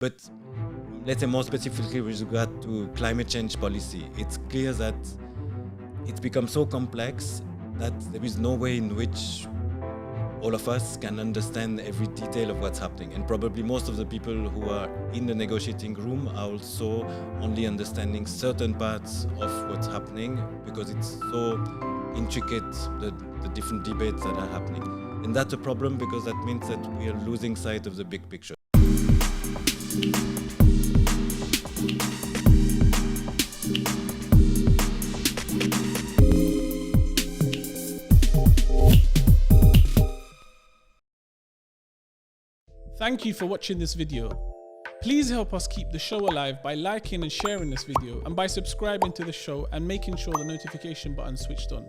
But let's say more specifically with regard to climate change policy, it's clear that it's become so complex that there is no way in which all of us can understand every detail of what's happening. And probably most of the people who are in the negotiating room are also only understanding certain parts of what's happening because it's so intricate, the different debates that are happening. And that's a problem because that means that we are losing sight of the big picture. Thank you for watching this video. Please help us keep the show alive by liking and sharing this video and by subscribing to the show and making sure the notification button is switched on.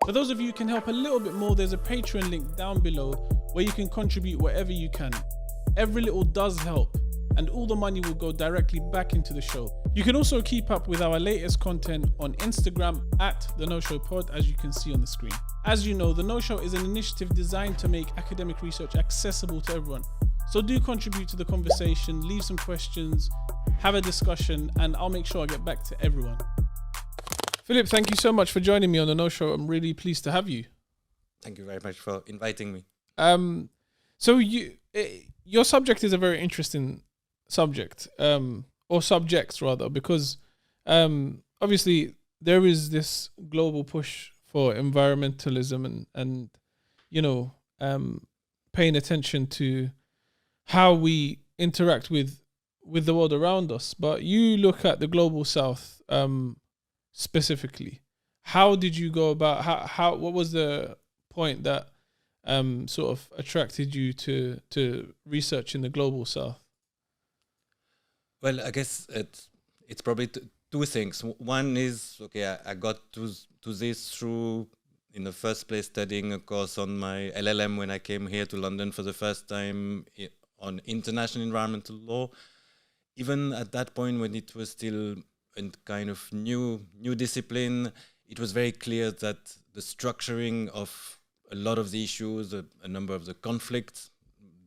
For those of you who can help a little bit more, there's a Patreon link down below where you can contribute whatever you can. Every little does help, and all the money will go directly back into the show. You can also keep up with our latest content on Instagram at The No Show Pod, as you can see on the screen. As you know, The No Show is an initiative designed to make academic research accessible to everyone. So do contribute to the conversation, leave some questions, have a discussion, and I'll make sure I get back to everyone. Philippe, thank you so much for joining me on The No Show. I'm really pleased to have you. Thank you very much for inviting me. So your subject is a very interesting subject, or subjects rather, because obviously there is this global push for environmentalism and you know, paying attention to how we interact with the world around us. But you look at the global south specifically. How did you go about, what was the point that sort of attracted you to research in the global south? Well, I guess it's probably two things. One is, okay, I got to this through, in the first place, studying a course on my LLM when I came here to London for the first time on international environmental law. Even at that point, when it was still a kind of new discipline, it was very clear that the structuring of a lot of the issues, a number of the conflicts,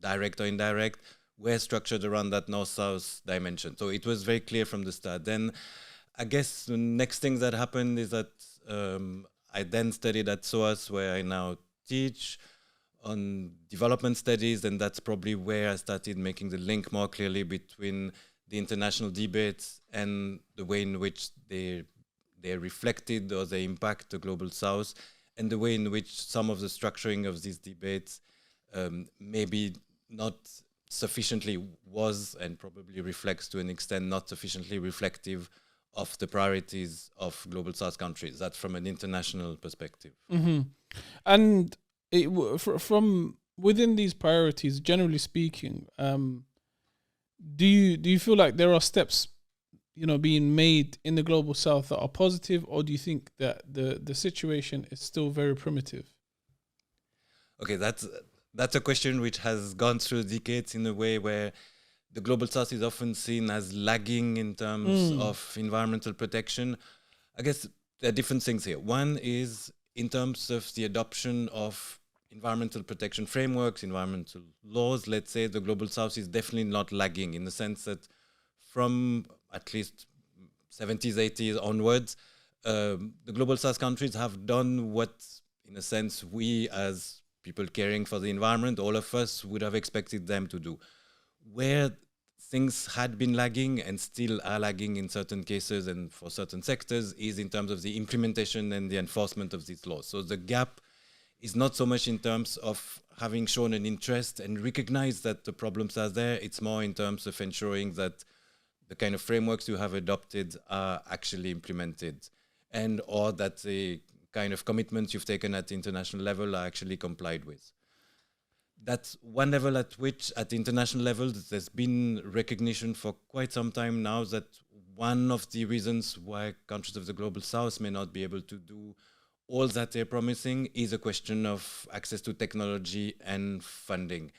direct or indirect, were structured around that north-south dimension. So it was very clear from the start. Then I guess the next thing that happened is that I then studied at SOAS, where I now teach on development studies, and that's probably where I started making the link more clearly between the international debates and the way in which they're reflected or they impact the global south, and the way in which some of the structuring of these debates maybe not sufficiently was and probably reflects to an extent not sufficiently reflective of the priorities of global south countries. That's from an international perspective. Mm-hmm. And from within these priorities, generally speaking, do you feel like there are steps, you know, being made in the global south that are positive, or do you think that the situation is still very primitive? Okay, that's a question which has gone through decades in a way where the global south is often seen as lagging in terms of environmental protection. I guess there are different things here. One is in terms of the adoption of environmental protection frameworks, environmental laws, let's say, the global south is definitely not lagging in the sense that from at least 70s, 80s onwards, the global south countries have done what, in a sense, we as people caring for the environment, all of us would have expected them to do. Where things had been lagging and still are lagging in certain cases and for certain sectors is in terms of the implementation and the enforcement of these laws. So the gap is not so much in terms of having shown an interest and recognized that the problems are there. It's more in terms of ensuring that the kind of frameworks you have adopted are actually implemented, and or that the kind of commitments you've taken at the international level are actually complied with. That's one level at which, at the international level, there's been recognition for quite some time now that one of the reasons why countries of the global south may not be able to do all that they're promising is a question of access to technology and funding.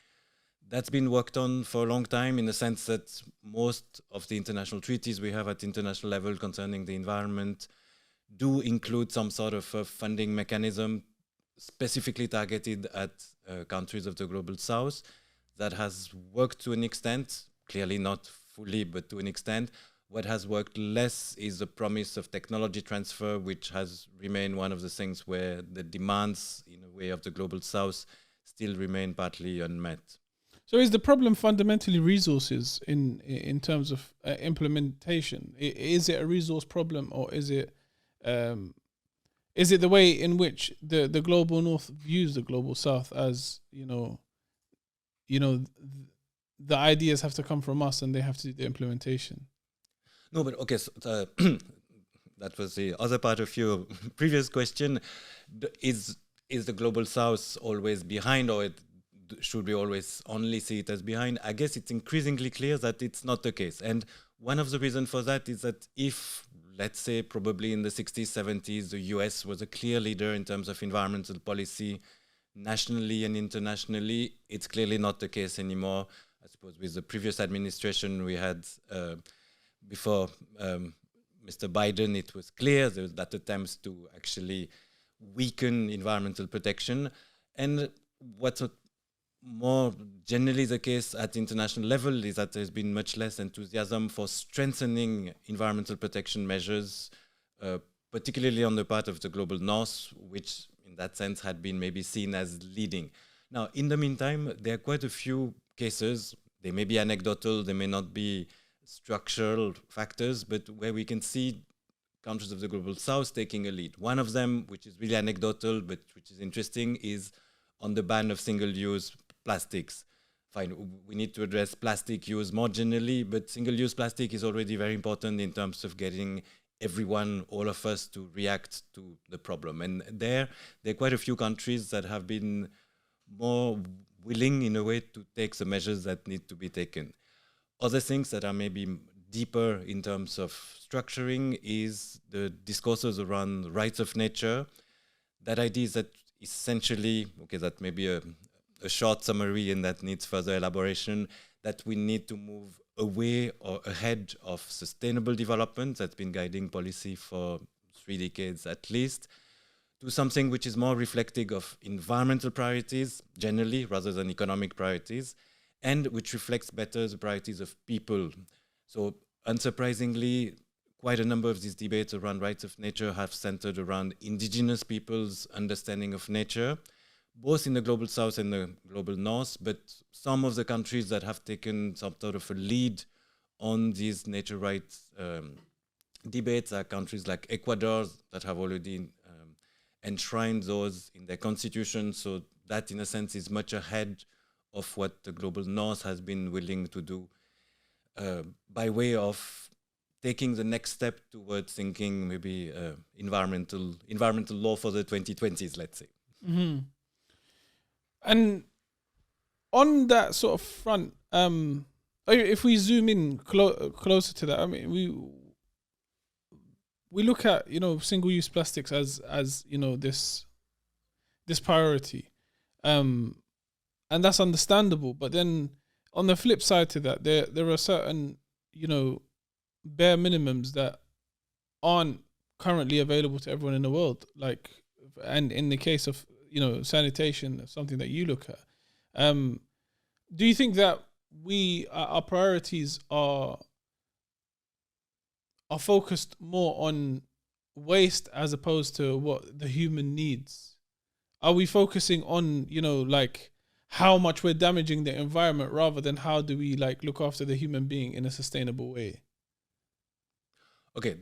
That's been worked on for a long time in the sense that most of the international treaties we have at international level concerning the environment do include some sort of a funding mechanism specifically targeted at countries of the global south that has worked to an extent. clearly not fully, but to an extent. What has worked less is the promise of technology transfer, which has remained one of the things where the demands, in a way, of the global south still remain partly unmet. So is the problem fundamentally resources in terms of implementation? Is it a resource problem, or is it the way in which the global north views the global south as, the ideas have to come from us and they have to do the implementation? No, but okay, so, that was the other part of your previous question. Is the global south always behind, or should we always only see it as behind? I guess it's increasingly clear that it's not the case. And one of the reasons for that is that if, let's say, probably in the 60s, 70s, the US was a clear leader in terms of environmental policy, nationally and internationally, it's clearly not the case anymore. I suppose with the previous administration we had before Mr. Biden, it was clear there was that attempts to actually weaken environmental protection. And what's more generally the case at international level is that there's been much less enthusiasm for strengthening environmental protection measures, particularly on the part of the global north, which in that sense had been maybe seen as leading. Now, in the meantime, there are quite a few cases. They may be anecdotal, they may not be structural factors, but where we can see countries of the global south taking a lead. One of them, which is really anecdotal, but which is interesting, is on the ban of single-use plastics. Fine, we need to address plastic use more generally, but single-use plastic is already very important in terms of getting everyone, all of us, to react to the problem. And there are quite a few countries that have been more willing, in a way, to take the measures that need to be taken. Other things that are maybe deeper in terms of structuring is the discourses around rights of nature. That idea is that essentially, okay, that may be a short summary and that needs further elaboration, that we need to move away or ahead of sustainable development that's been guiding policy for 3 decades at least, to something which is more reflective of environmental priorities generally rather than economic priorities, and which reflects better the priorities of people. So unsurprisingly, quite a number of these debates around rights of nature have centered around indigenous people's understanding of nature, both in the global south and the global north, but some of the countries that have taken some sort of a lead on these nature rights debates are countries like Ecuador that have already enshrined those in their constitution. So that, in a sense, is much ahead of what the global north has been willing to do by way of taking the next step towards thinking maybe environmental law for the 2020s, let's say. Mm-hmm. And on that sort of front, if we zoom in closer to that, I mean, we look at, single-use plastics as this priority, and that's understandable. But then on the flip side to that, there are certain bare minimums that aren't currently available to everyone in the world. Like, and in the case of sanitation, something that you look at, do you think that our priorities are focused more on waste as opposed to what the human needs? Are we focusing on like how much we're damaging the environment rather than how do we look after the human being in a sustainable way? Okay,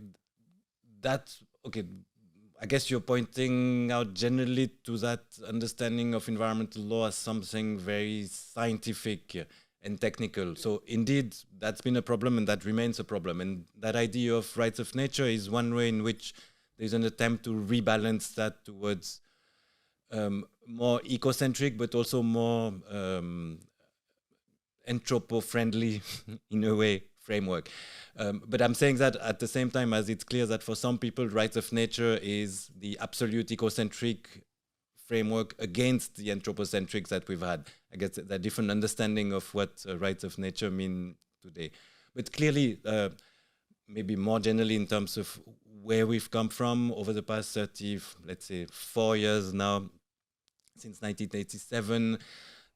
that's okay. I guess you're pointing out generally to that understanding of environmental law as something very scientific and technical. So indeed, that's been a problem and that remains a problem. And that idea of rights of nature is one way in which there's an attempt to rebalance that towards more ecocentric, but also more anthropo-friendly, in a way, framework. But I'm saying that at the same time as it's clear that for some people, rights of nature is the absolute ecocentric framework against the anthropocentrics that we've had. I guess the different understanding of what rights of nature mean today. But clearly, maybe more generally in terms of where we've come from over the past 4 years now, since 1987,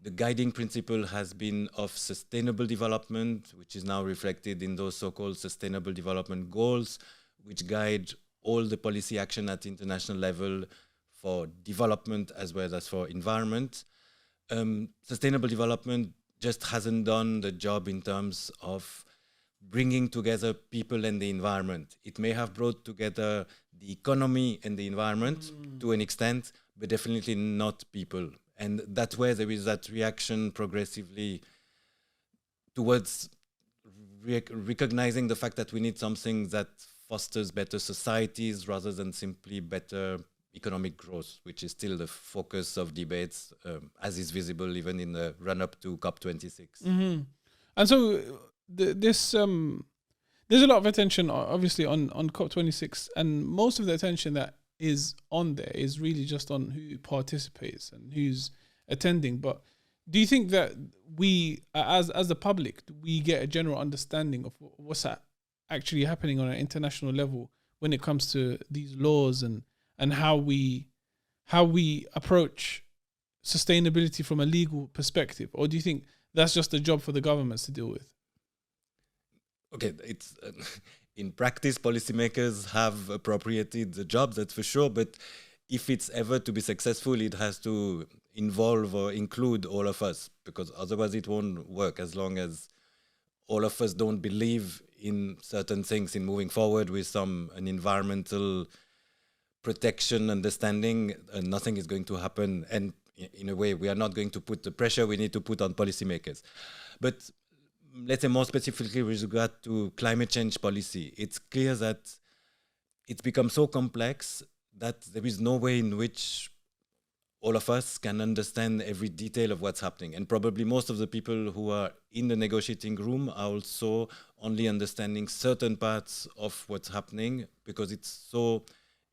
The guiding principle has been of sustainable development, which is now reflected in those so-called sustainable development goals, which guide all the policy action at international level for development as well as for environment. Sustainable development just hasn't done the job in terms of bringing together people and the environment. It may have brought together the economy and the environment to an extent, but definitely not people. And that's where there is that reaction progressively towards recognizing the fact that we need something that fosters better societies rather than simply better economic growth, which is still the focus of debates, as is visible even in the run-up to COP26. Mm-hmm. And so there's a lot of attention, obviously, on COP26, and most of the attention that is on there is really just on who participates and who's attending. But do you think that we, as the public, we get a general understanding of what's actually happening on an international level when it comes to these laws and how we approach sustainability from a legal perspective? Or do you think that's just a job for the governments to deal with? Okay, it's in practice, policymakers have appropriated the job, that's for sure. But if it's ever to be successful, it has to involve or include all of us, because otherwise it won't work. As long as all of us don't believe in certain things, in moving forward with an environmental protection understanding, nothing is going to happen. And in a way, we are not going to put the pressure we need to put on policymakers. But let's say more specifically with regard to climate change policy, it's clear that it's become so complex that there is no way in which all of us can understand every detail of what's happening. And probably most of the people who are in the negotiating room are also only understanding certain parts of what's happening, because it's so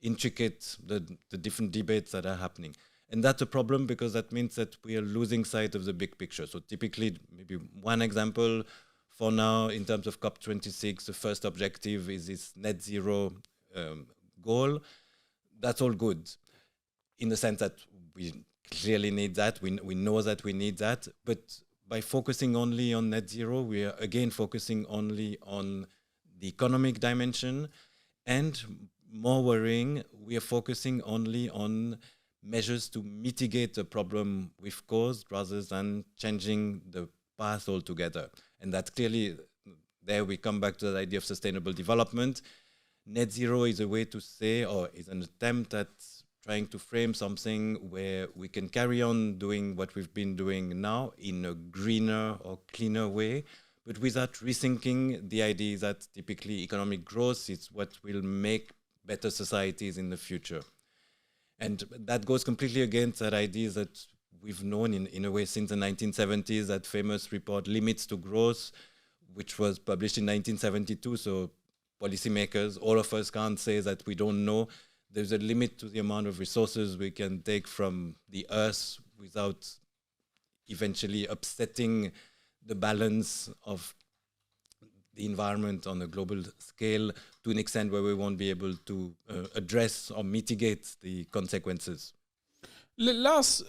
intricate, the different debates that are happening. And that's a problem, because that means that we are losing sight of the big picture. So typically, maybe one example for now, in terms of COP26, the first objective is this net zero goal. That's all good, in the sense that we clearly need that. We know that we need that. But by focusing only on net zero, we are again focusing only on the economic dimension. And more worrying, we are focusing only on measures to mitigate the problem we've caused rather than changing the path altogether. And that's clearly, there we come back to the idea of sustainable development. Net zero is a way to say, or is an attempt at trying to frame something where we can carry on doing what we've been doing now in a greener or cleaner way, but without rethinking the idea that typically economic growth is what will make better societies in the future. And that goes completely against that idea that we've known in a way since the 1970s, that famous report Limits to Growth, which was published in 1972. So policymakers, all of us can't say that we don't know. There's a limit to the amount of resources we can take from the earth without eventually upsetting the balance of the environment on a global scale to an extent where we won't be able to address or mitigate the consequences. Let's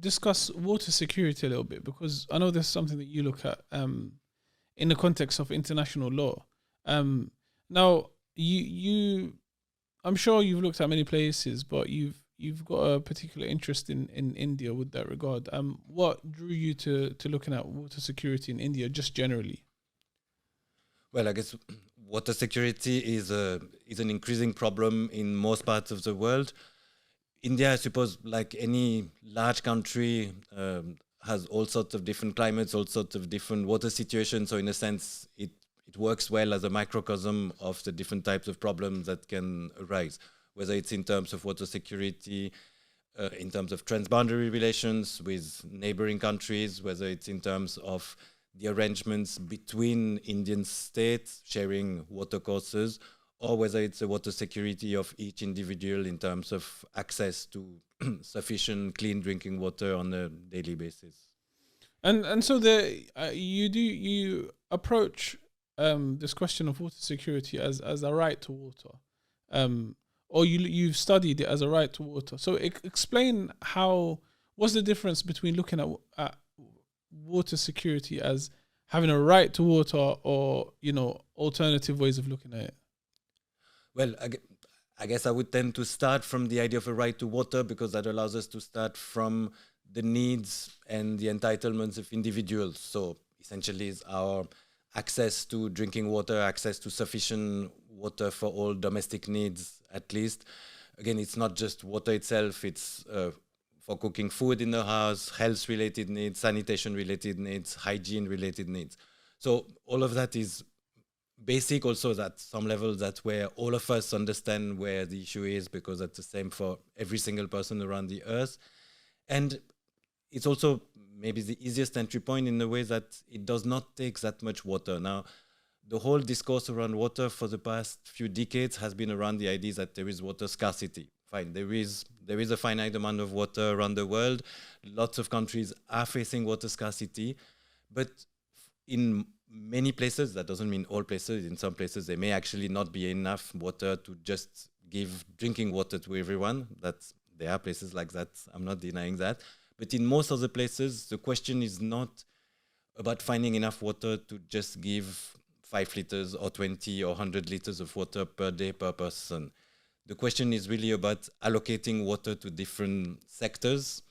discuss water security a little bit, because I know there's something that you look at in the context of international law. Now, you I'm sure you've looked at many places, but you've got a particular interest in India with that regard. What drew you to looking at water security in India, just generally? Well, I guess water security is an increasing problem in most parts of the world. India, I suppose, like any large country, has all sorts of different climates, all sorts of different water situations. So in a sense, it works well as a microcosm of the different types of problems that can arise, whether it's in terms of water security, in terms of transboundary relations with neighboring countries, whether it's in terms of the arrangements between Indian states sharing water courses, or whether it's the water security of each individual in terms of access to sufficient clean drinking water on a daily basis. And so you approach this question of water security as a right to water, or you've studied it as a right to water. So explain what's the difference between looking at water security as having a right to water or, alternative ways of looking at it? Well, I guess I would tend to start from the idea of a right to water, because that allows us to start from the needs and the entitlements of individuals. So essentially it's our access to drinking water, access to sufficient water for all domestic needs, at least. Again, it's not just water itself, it's for cooking food in the house, health-related needs, sanitation-related needs, hygiene-related needs. So all of that is basic. Also, at some level, that's where all of us understand where the issue is, because that's the same for every single person around the earth. And it's also maybe the easiest entry point in the way that it does not take that much water. Now, the whole discourse around water for the past few decades has been around the idea that there is water scarcity. Fine, there is a finite amount of water around the world. Lots of countries are facing water scarcity, but in many places, that doesn't mean all places. In some places, there may actually not be enough water to just give drinking water to everyone. There are places like that. I'm not denying that. But in most of the places, the question is not about finding enough water to just give 5 liters or 20 or 100 liters of water per day per person. The question is really about allocating water to different sectors.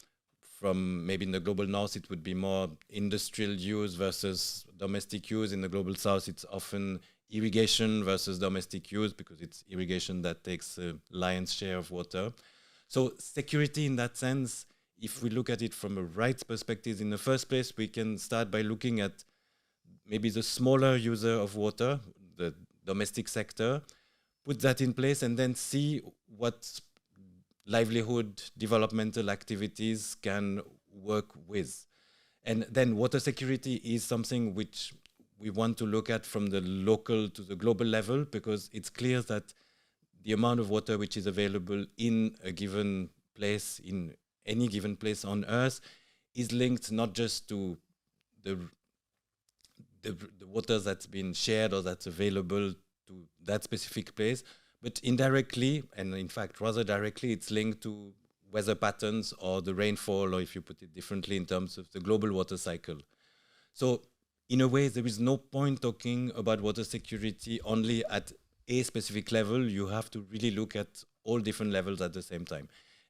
From maybe in the global north, it would be more industrial use versus domestic use. In the global south, it's often irrigation versus domestic use, because it's irrigation that takes a lion's share of water. So security in that sense, if we look at it from a rights perspective, in the first place, we can start by looking at maybe the smaller user of water, the domestic sector, put that in place, and then see what livelihood developmental activities can work with. And then water security is something which we want to look at from the local to the global level, because it's clear that the amount of water which is available in a given place, in any given place on Earth, is linked not just to the water that's been shared or that's available to that specific place, but indirectly, and in fact rather directly, it's linked to weather patterns or the rainfall, or if you put it differently, in terms of the global water cycle. So in a way, there is no point talking about water security only at a specific level. You have to really look at all different levels at the same time.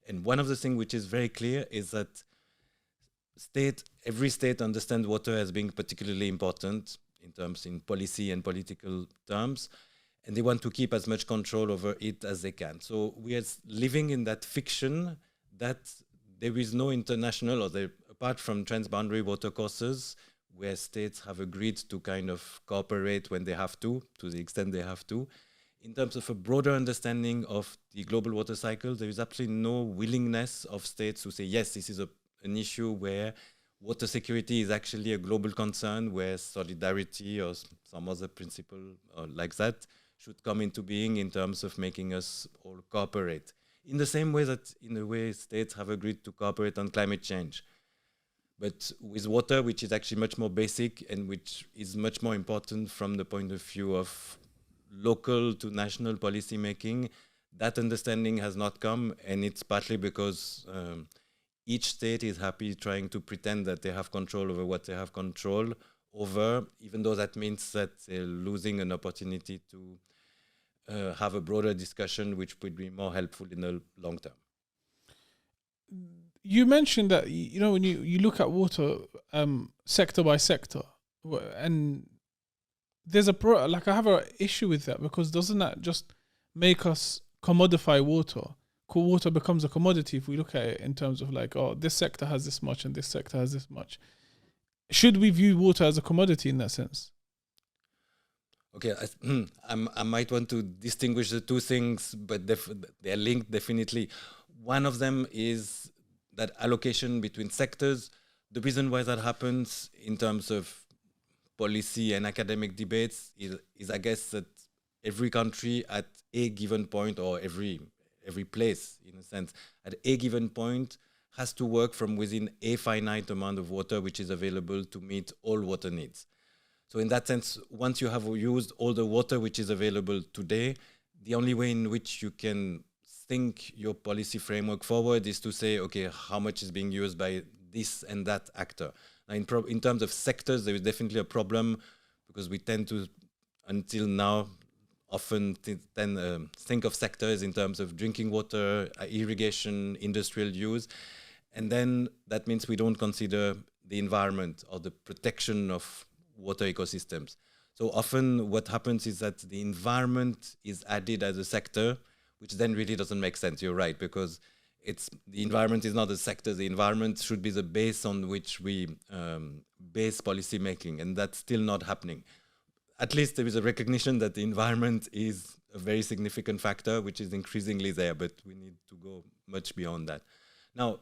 And one of the things which is very clear is that every state understands water as being particularly important in policy and political terms, and they want to keep as much control over it as they can. So we are living in that fiction that there is no international, apart from transboundary water courses, where states have agreed to kind of cooperate when they have to the extent they have to. In terms of a broader understanding of the global water cycle, there is absolutely no willingness of states to say, yes, this is an issue where water security is actually a global concern, where solidarity or some other principle like that should come into being in terms of making us all cooperate. In the same way that, in a way, states have agreed to cooperate on climate change. But with water, which is actually much more basic and which is much more important from the point of view of local to national policy making, that understanding has not come, and it's partly because each state is happy trying to pretend that they have control over what they have control over, even though that means that they're losing an opportunity to have a broader discussion which would be more helpful in the long term. You mentioned that, when you look at water sector by sector, and there's I have an issue with that, because doesn't that just make us commodify water? Water becomes a commodity if we look at it in terms of this sector has this much and this sector has this much. Should we view water as a commodity in that sense? Okay, I might want to distinguish the two things, but they're linked definitely. One of them is that allocation between sectors. The reason why that happens in terms of policy and academic debates is I guess that every country at a given point, or every place in a sense, at a given point has to work from within a finite amount of water which is available to meet all water needs. So in that sense, once you have used all the water which is available today, the only way in which you can think your policy framework forward is to say, okay, how much is being used by this and that actor. Now, in terms of sectors, there is definitely a problem because we tend to, until now, often think of sectors in terms of drinking water, irrigation, industrial use. And then that means we don't consider the environment or the protection of water ecosystems. So often what happens is that the environment is added as a sector, which then really doesn't make sense. You're right, because the environment is not a sector. The environment should be the base on which we base policy making, and that's still not happening. At least there is a recognition that the environment is a very significant factor, which is increasingly there, but we need to go much beyond that. Now,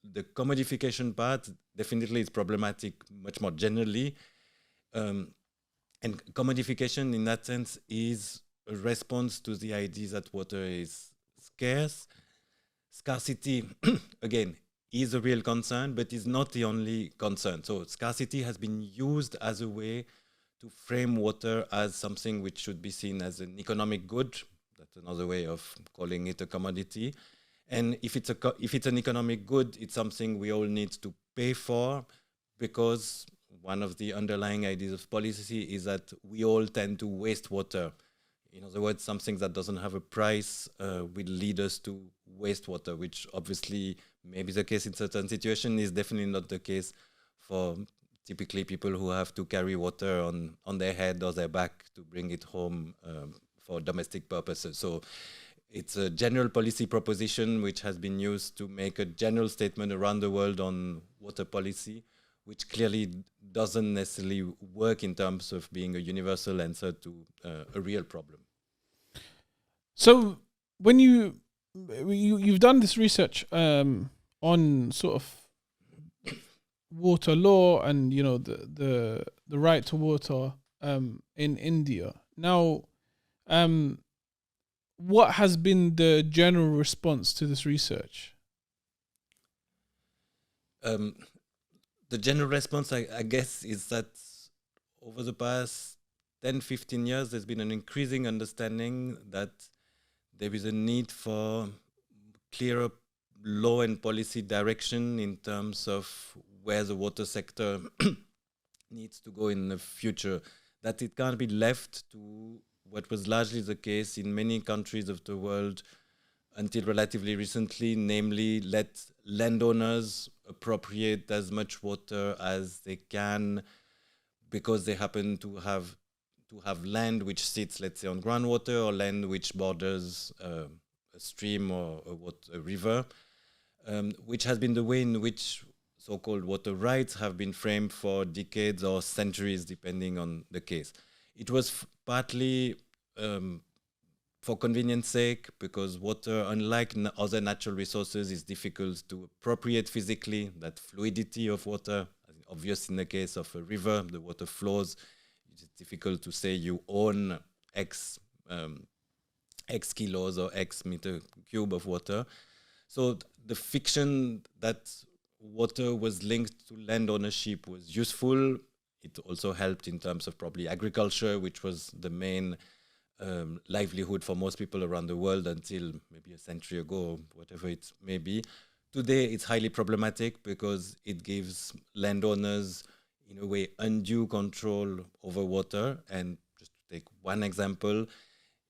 the commodification part definitely is problematic much more generally. And commodification in that sense is a response to the idea that water is scarce. Scarcity, again, is a real concern, but is not the only concern. So scarcity has been used as a way to frame water as something which should be seen as an economic good. That's another way of calling it a commodity. And if it's an economic good, it's something we all need to pay for, because one of the underlying ideas of policy is that we all tend to waste water. In other words, something that doesn't have a price will lead us to waste water, which obviously may be the case in certain situations, is definitely not the case for typically people who have to carry water on their head or their back to bring it home for domestic purposes. So it's a general policy proposition which has been used to make a general statement around the world on water policy, which clearly doesn't necessarily work in terms of being a universal answer to a real problem. So when you've done this research on sort of water law and the right to water in India. Now, what has been the general response to this research? The general response, I guess, is that over the past 10, 15 years, there's been an increasing understanding that there is a need for clearer law and policy direction in terms of where the water sector needs to go in the future, that it can't be left to what was largely the case in many countries of the world until relatively recently, namely let landowners appropriate as much water as they can because they happen to have land which sits, let's say, on groundwater, or land which borders a stream or a river, which has been the way in which so-called water rights have been framed for decades or centuries, depending on the case. It was partly for convenience sake, because water, unlike other natural resources, is difficult to appropriate physically. That fluidity of water, obvious in the case of a river, the water flows. It's difficult to say you own X kilos or X meter cube of water. So the fiction that water was linked to land ownership was useful. It also helped in terms of probably agriculture, which was the main livelihood for most people around the world until maybe a century ago, whatever it may be. Today, it's highly problematic because it gives landowners, in a way, undue control over water. And just to take one example,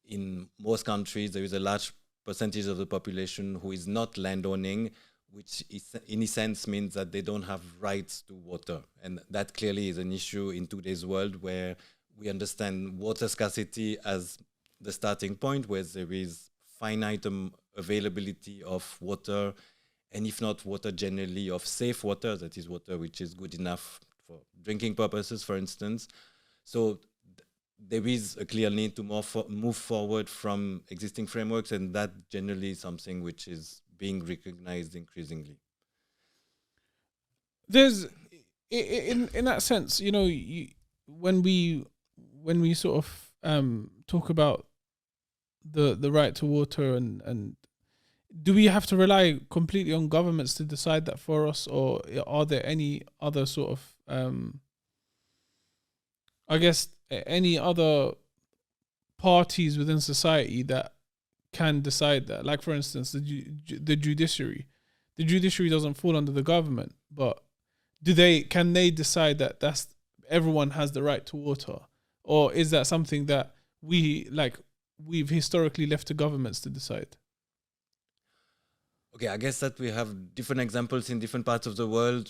in most countries, there is a large percentage of the population who is not landowning, which is, in a sense means that they don't have rights to water. And that clearly is an issue in today's world, where we understand water scarcity as the starting point, where there is finite availability of water, and if not water generally, of safe water, that is water which is good enough for drinking purposes, for instance. So there is a clear need to move forward from existing frameworks, and that generally is something which is being recognized increasingly. There's, in that sense, when we sort of talk about the right to water, and do we have to rely completely on governments to decide that for us, or are there any other sort of I guess any other parties within society that can decide that. Like, for instance, the judiciary. The judiciary doesn't fall under the government, but can they decide that everyone has the right to water? Or is that something that we've historically left to governments to decide? Okay, I guess that we have different examples in different parts of the world.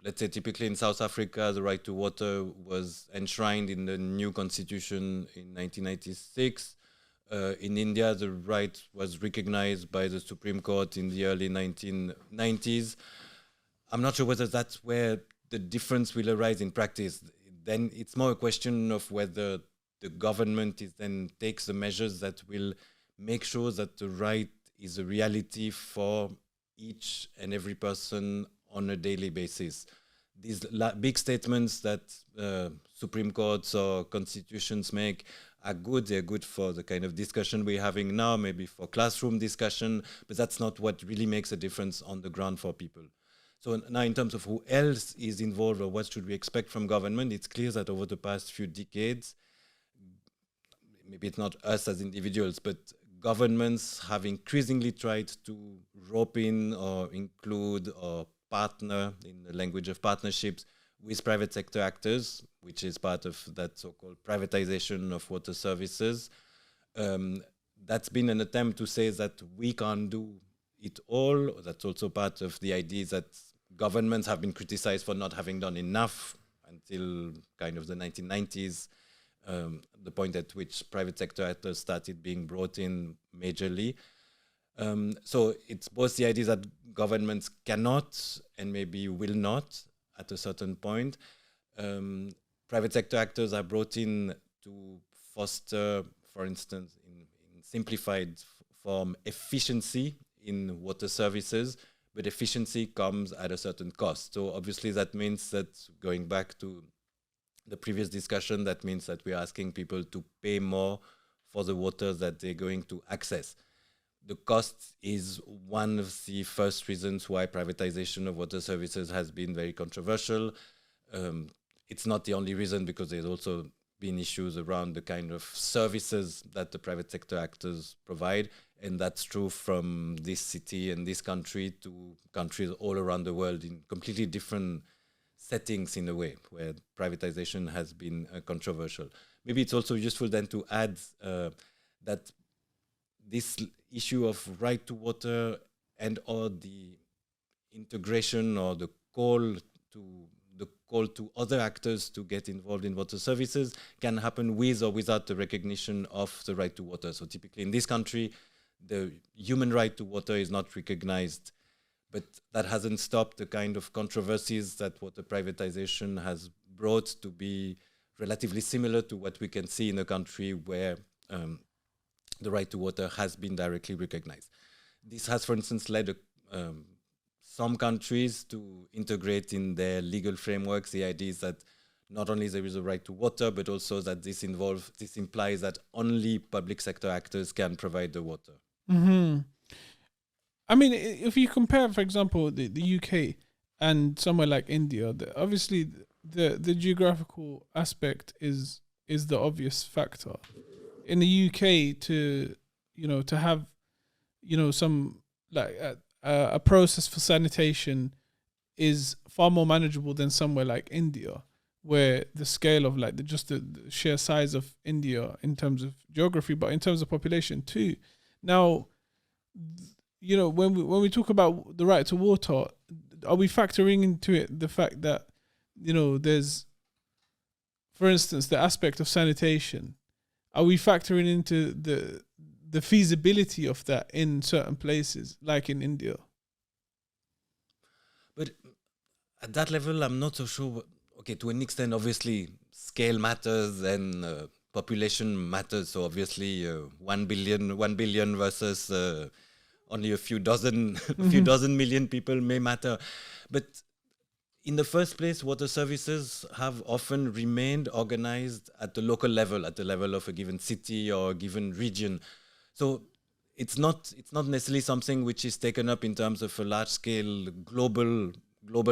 Let's say typically in South Africa, the right to water was enshrined in the new constitution in 1996. In India, the right was recognized by the Supreme Court in the early 1990s. I'm not sure whether that's where the difference will arise in practice. Then it's more a question of whether the government takes the measures that will make sure that the right is a reality for each and every person on a daily basis. These big statements that Supreme Courts or constitutions make are good. They're good for the kind of discussion we're having now, maybe for classroom discussion, but that's not what really makes a difference on the ground for people. So now in terms of who else is involved or what should we expect from government, it's clear that over the past few decades, maybe it's not us as individuals, but governments have increasingly tried to rope in or include or partner, in the language of partnerships, with private sector actors, which is part of that so-called privatization of water services. That's been an attempt to say that we can't do it all. That's also part of the idea that governments have been criticized for not having done enough until kind of the 1990s. The point at which private sector actors started being brought in majorly. So it's both the idea that governments cannot and maybe will not at a certain point. Private sector actors are brought in to foster, for instance, in simplified form, efficiency in water services, but efficiency comes at a certain cost. So obviously that means that, going back to the previous discussion, that means that we're asking people to pay more for the water that they're going to access. The cost is one of the first reasons why privatization of water services has been very controversial. It's not the only reason, because there's also been issues around the kind of services that the private sector actors provide. And that's true from this city and this country to countries all around the world in completely different settings, in a way, where privatization has been controversial. Maybe it's also useful then to add that this issue of right to water and or the integration or the call to other actors to get involved in water services can happen with or without the recognition of the right to water. So typically in this country, the human right to water is not recognized, but that hasn't stopped the kind of controversies that water privatization has brought to be relatively similar to what we can see in a country where the right to water has been directly recognized. This has, for instance, led some countries to integrate in their legal frameworks the idea that not only there is a right to water, but also that this implies that only public sector actors can provide the water. Mm-hmm. I mean, if you compare, for example, the UK and somewhere like India, obviously the geographical aspect is the obvious factor. In the UK, to have some like a process for sanitation is far more manageable than somewhere like India, where the scale of like the sheer size of India in terms of geography, but in terms of population too. Now, when we talk about the right to water, are we factoring into it the fact that there's, for instance, the aspect of sanitation? Are we factoring into the feasibility of that in certain places, like in India? But at that level, I'm not so sure. Okay, to an extent, obviously, scale matters and population matters. So obviously, 1 billion versus only a few dozen million people may matter. But in the first place, water services have often remained organized at the local level, at the level of a given city or a given region. So it's not necessarily something which is taken up in terms of a large-scale global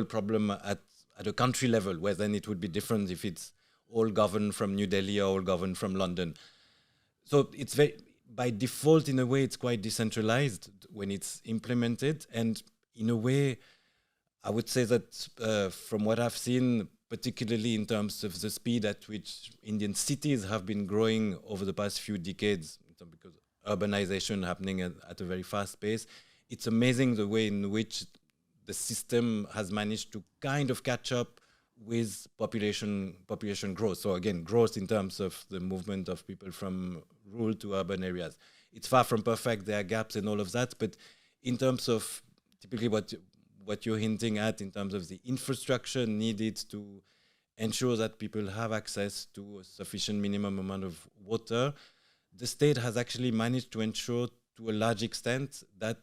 problem at a country level, where then it would be different if it's all governed from New Delhi or all governed from London. So by default, in a way, it's quite decentralized when it's implemented. And in a way, I would say that from what I've seen, particularly in terms of the speed at which Indian cities have been growing over the past few decades, because urbanization happening at a very fast pace, it's amazing the way in which the system has managed to kind of catch up with population growth. So again, growth in terms of the movement of people from rural to urban areas. It's far from perfect. There are gaps and all of that. But in terms of typically what you're hinting at in terms of the infrastructure needed to ensure that people have access to a sufficient minimum amount of water, the state has actually managed to ensure to a large extent that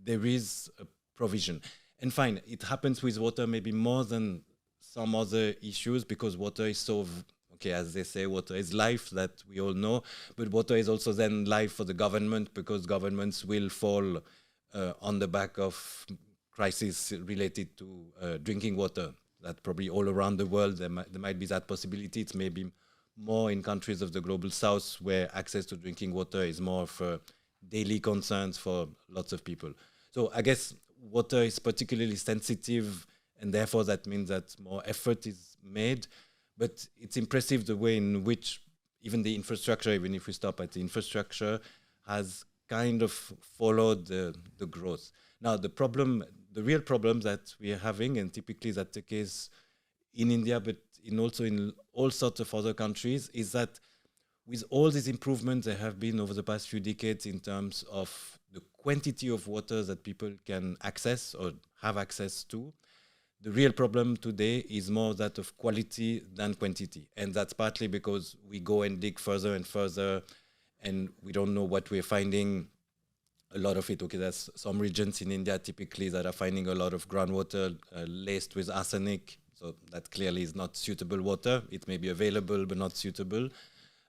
there is a provision. And fine, it happens with water maybe more than some other issues, because water is so, okay, as they say, water is life, that we all know, but water is also then life for the government, because governments will fall on the back of crises related to drinking water. That probably all around the world there might be that possibility. It's maybe more in countries of the global south, where access to drinking water is more of a daily concerns for lots of people. So I guess water is particularly sensitive, and therefore that means that more effort is made. But it's impressive the way in which even the infrastructure, even if we stop at the infrastructure, has kind of followed the growth. Now, the real problem that we are having, and typically that's the case in India, but also in all sorts of other countries, is that with all these improvements there have been over the past few decades in terms of the quantity of water that people can access or have access to, the real problem today is more that of quality than quantity. And that's partly because we go and dig further and further, and we don't know what we're finding. A lot of it, okay, there's some regions in India typically that are finding a lot of groundwater laced with arsenic. So that clearly is not suitable water. It may be available, but not suitable.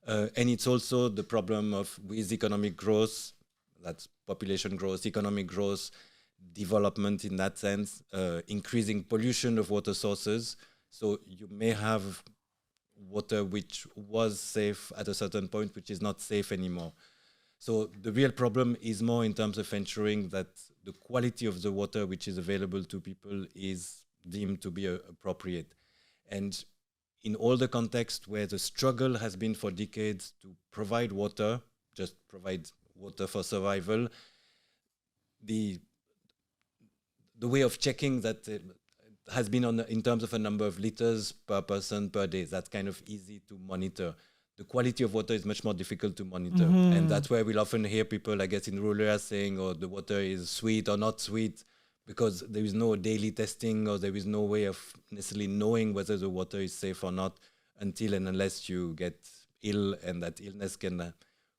And it's also the problem of with economic growth, that's population growth, economic growth, development in that sense, increasing pollution of water sources. So you may have water which was safe at a certain point, which is not safe anymore. So the real problem is more in terms of ensuring that the quality of the water which is available to people is deemed to be appropriate. And in all the contexts where the struggle has been for decades to provide water, just provide water for survival, the way of checking that has been in terms of a number of liters per person per day. That's kind of easy to monitor. The quality of water is much more difficult to monitor. Mm-hmm. And that's where we'll often hear people, I guess, in rural areas saying, oh, the water is sweet or not sweet, because there is no daily testing, or there is no way of necessarily knowing whether the water is safe or not until and unless you get ill, and that illness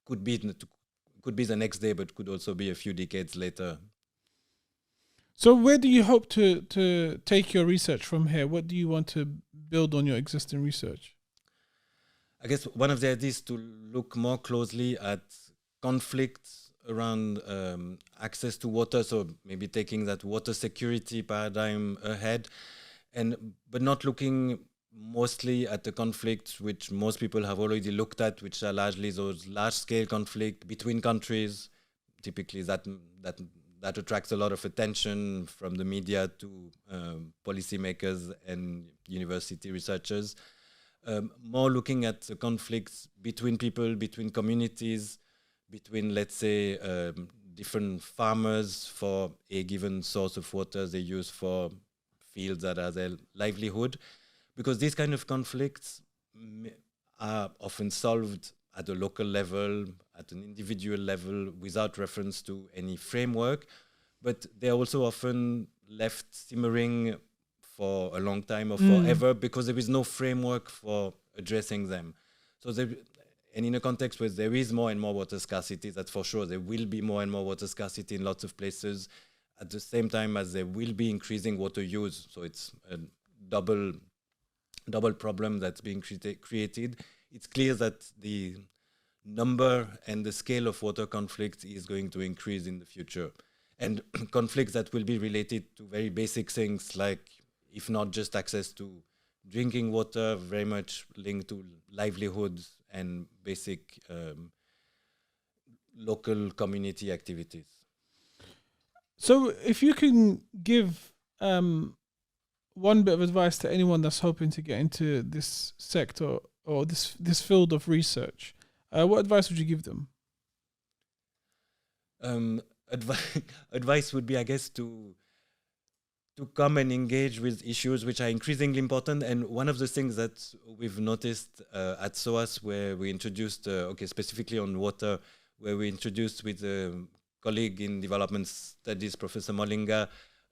could be the next day, but could also be a few decades later. So where do you hope to take your research from here? What do you want to build on your existing research? I guess one of the ideas is to look more closely at conflicts around access to water, so maybe taking that water security paradigm ahead, but not looking mostly at the conflicts which most people have already looked at, which are largely those large-scale conflicts between countries. Typically that attracts a lot of attention from the media to policymakers and university researchers. More looking at the conflicts between people, between communities, between, let's say, different farmers for a given source of water they use for fields that are their livelihood. Because these kind of conflicts are often solved at a local level, at an individual level, without reference to any framework, but they're also often left simmering for a long time or forever because there is no framework for addressing them. So and in a context where there is more and more water scarcity, that's for sure, there will be more and more water scarcity in lots of places at the same time as there will be increasing water use. So it's a double problem that's being created. It's clear that the number and the scale of water conflicts is going to increase in the future. And conflicts that will be related to very basic things like, if not just access to drinking water, very much linked to livelihoods and basic local community activities. So if you can give one bit of advice to anyone that's hoping to get into this sector or this field of research, what advice would you give them? Advice would be, I guess, to come and engage with issues which are increasingly important. And one of the things that we've noticed at SOAS, where we introduced, specifically on water, where we introduced with a colleague in development studies, Professor Molinga,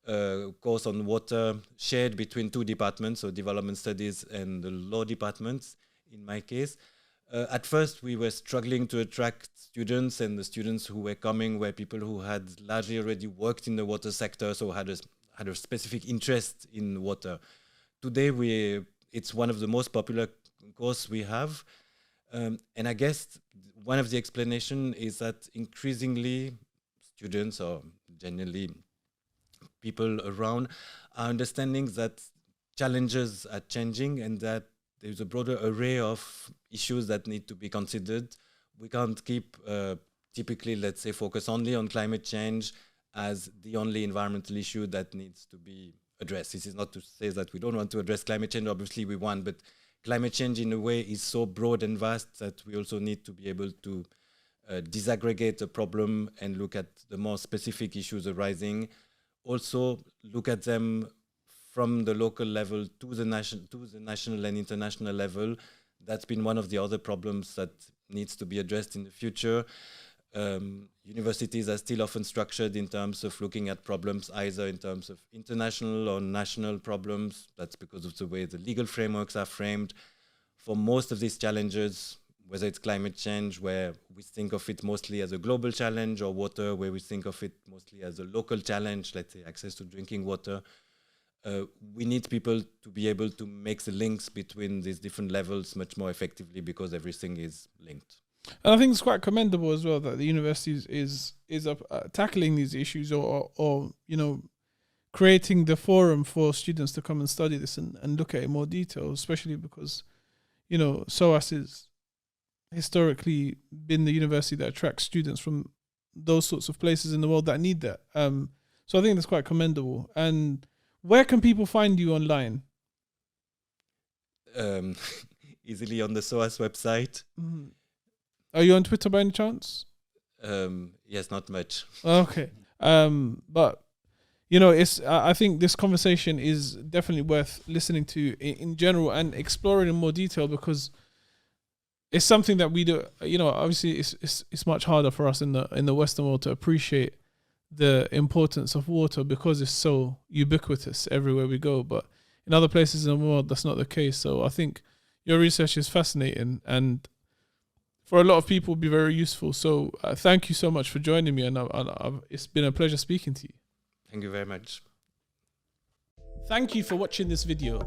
a course on water shared between two departments, so development studies and the law departments, in my case. At first, we were struggling to attract students, and the students who were coming were people who had largely already worked in the water sector, so had a specific interest in water. Today, it's one of the most popular courses we have. And I guess one of the explanation is that increasingly students, or generally people around, are understanding that challenges are changing and that there's a broader array of issues that need to be considered. We can't keep typically, let's say, focus only on climate change as the only environmental issue that needs to be addressed. This is not to say that we don't want to address climate change. Obviously, we want, but climate change in a way is so broad and vast that we also need to be able to disaggregate the problem and look at the more specific issues arising. Also, look at them from the local level to the national and international level. That's been one of the other problems that needs to be addressed in the future. Universities are still often structured in terms of looking at problems either in terms of international or national problems. That's because of the way the legal frameworks are framed. For most of these challenges, whether it's climate change, where we think of it mostly as a global challenge, or water, where we think of it mostly as a local challenge, let's say access to drinking water, we need people to be able to make the links between these different levels much more effectively, because everything is linked. And I think it's quite commendable as well that the university is tackling these issues, or creating the forum for students to come and study this and look at it in more detail, especially because SOAS is historically been the university that attracts students from those sorts of places in the world that need that. So I think that's quite commendable. And where can people find you online? Easily on the SOAS website. Mm-hmm. Are you on Twitter by any chance? Yes, not much. Okay. But I think this conversation is definitely worth listening to in general and exploring in more detail, because it's something that we do. Obviously, it's much harder for us in the Western world to appreciate the importance of water because it's so ubiquitous everywhere we go. But in other places in the world, that's not the case. So I think your research is fascinating, and for a lot of people, will be very useful. So thank you so much for joining me, and it's been a pleasure speaking to you. Thank you very much. Thank you for watching this video.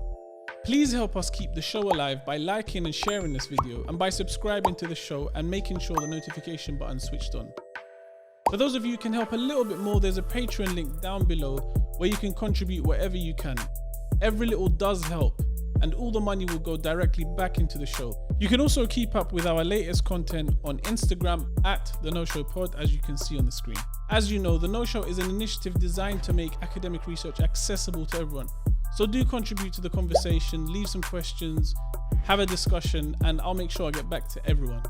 Please help us keep the show alive by liking and sharing this video, and by subscribing to the show and making sure the notification button is switched on. For those of you who can help a little bit more, there's a Patreon link down below where you can contribute whatever you can. Every little does help, and all the money will go directly back into the show. You can also keep up with our latest content on Instagram at The No Show Pod, as you can see on the screen. As you know, The No Show is an initiative designed to make academic research accessible to everyone. So do contribute to the conversation, leave some questions, have a discussion, and I'll make sure I get back to everyone.